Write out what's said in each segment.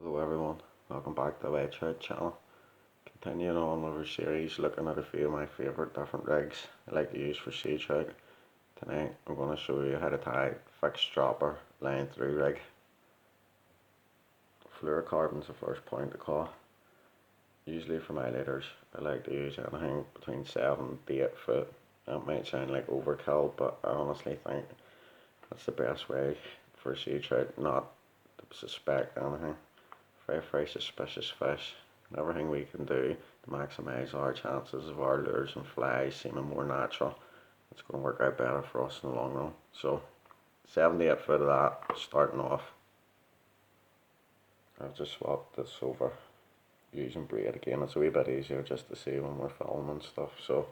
Hello everyone, welcome back to the Wedge Head channel. Continuing on with our series looking at a few of my favourite different rigs I like to use for sea trout. Tonight I'm going to show you how to tie fixed dropper line through rig. Fluorocarbon's the first point to call. Usually for my leaders I like to use anything between 7 to 8 foot. That might sound like overkill, but I honestly think that's the best way for sea trout not to suspect anything. Very suspicious fish, and everything we can do to maximise our chances of our lures and flies seeming more natural, it's going to work out better for us in the long run. So 78 foot of that starting off. I've just swapped this over using braid again. It's a wee bit easier just to see when we're filming and stuff. So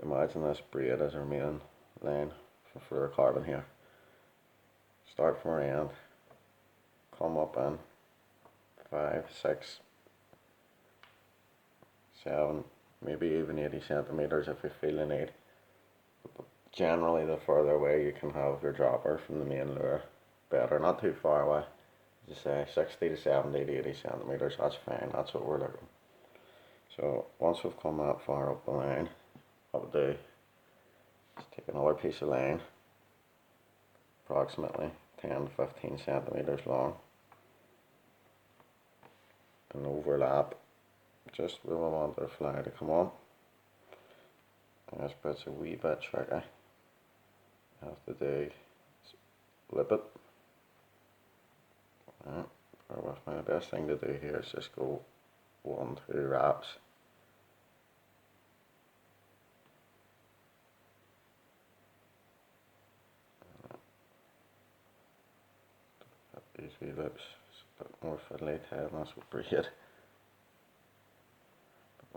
imagine this braid as our main line for fluorocarbon here. Start from our end, come up in 5, 6, 7, maybe even 80 centimeters if you feel the need. But generally, the further away you can have your dropper from the main lure, better. Not too far away. As I say, 60 to 70 to 80 centimeters, that's fine. That's what we're looking. So once we've come that far up the line, what we'll do is take another piece of line, approximately 10 to 15 centimeters long, and overlap just where we want our fly to come on. And this bit's a wee bit tricky. Have to do is flip it. Right, bear with me. The best thing to do here is just go 1, 2 wraps. These wee lips, it's a bit more fiddly tail than this with braid.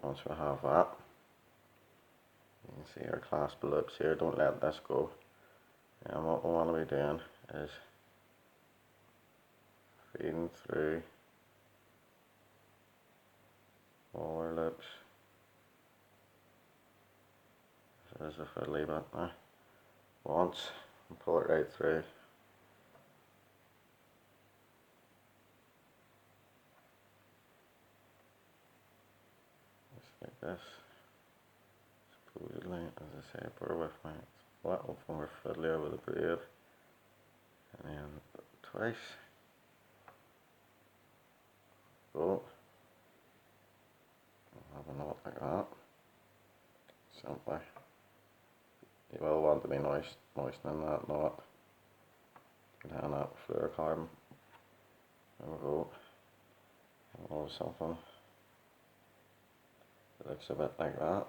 Once we have that, you can see our clasp lips here. Don't let this go. And what we want to be doing is feeding through all our lips. This is a fiddly bit now. Once, and pull it right through. Just like this. Supposedly, as I say, bear with me. It's a little more fiddlier with the braid. And then twice. Go. I'll have a knot like that. Simply. You will want to be moistening that knot. Down that fluorocarbon. There we go. And we'll have something that looks a bit like that.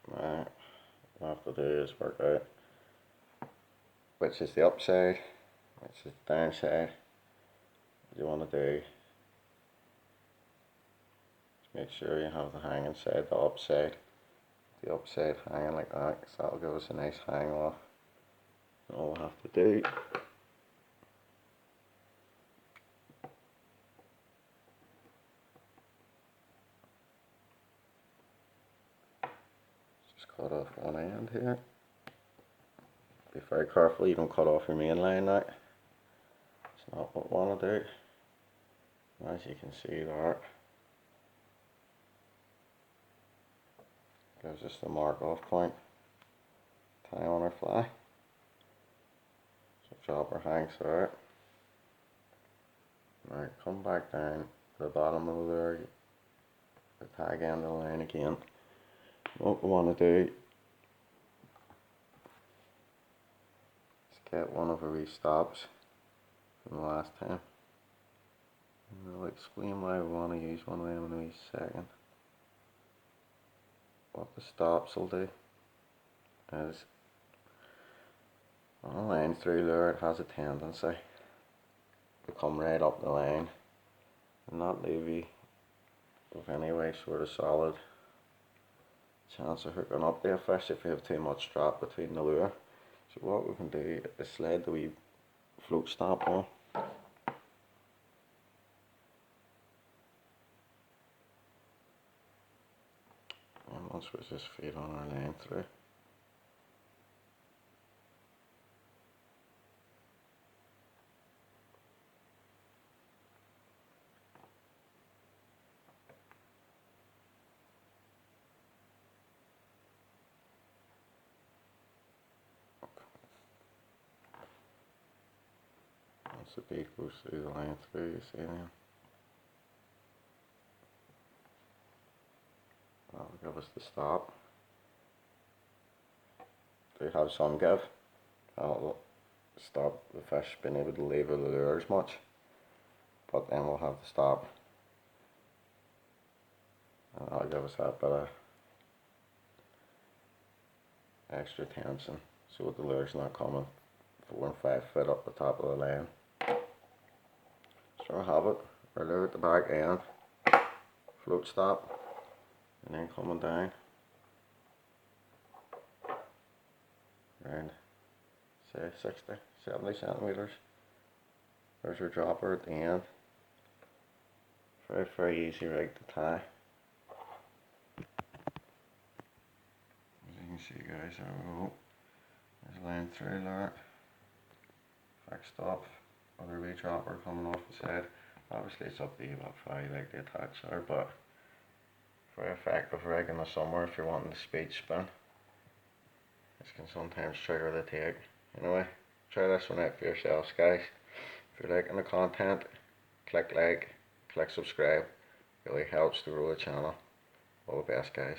Right, what we have to do is work out which is the upside, which is the downside. What you want to do is make sure you have the hanging side, the upside hanging like that, because that'll give us a nice hang off. And all we have to do is just cut off one end here. Be very careful you don't cut off your main line now. It's not what we want to do. As you can see there, gives us the mark off point. Tie on our fly. So dropper hangs there. Now come back down to the bottom of the lure, the tag end of the line again. What we want to do is get one of our wee stops from the last time. And I'll explain why we want to use one of them in a wee second. What the stops will do is, on a line through lure, it has a tendency to come right up the line and not leave you with any way sort of solid chance of hooking up the fish if you have too much drop between the lure. So what we can do is slide the wee float stop on. And once we just feed on our line through. the bead goes through the line through, you see then. That'll give us the stop. They have some give. That'll stop the fish being able to leave the lure as much. But then we'll have the stop. And that'll give us that bit of extra tension so the lure's not coming 4 and 5 foot up the top of the line. So I have it, our lure at the back end, float stop, and then coming down around say 60, 70 centimeters. There's your dropper at the end. Very, very easy rig to tie. As you can see guys, there we go. There's line through there. Fixed up. Other wee dropper coming off the side. Obviously it's up to you what far you like to attach there, but very effective rig in the summer if you're wanting the speed spin. This can sometimes trigger the take. Anyway, try this one out for yourselves guys. If you're liking the content, click like, click subscribe. Really helps to grow the channel. All the best guys.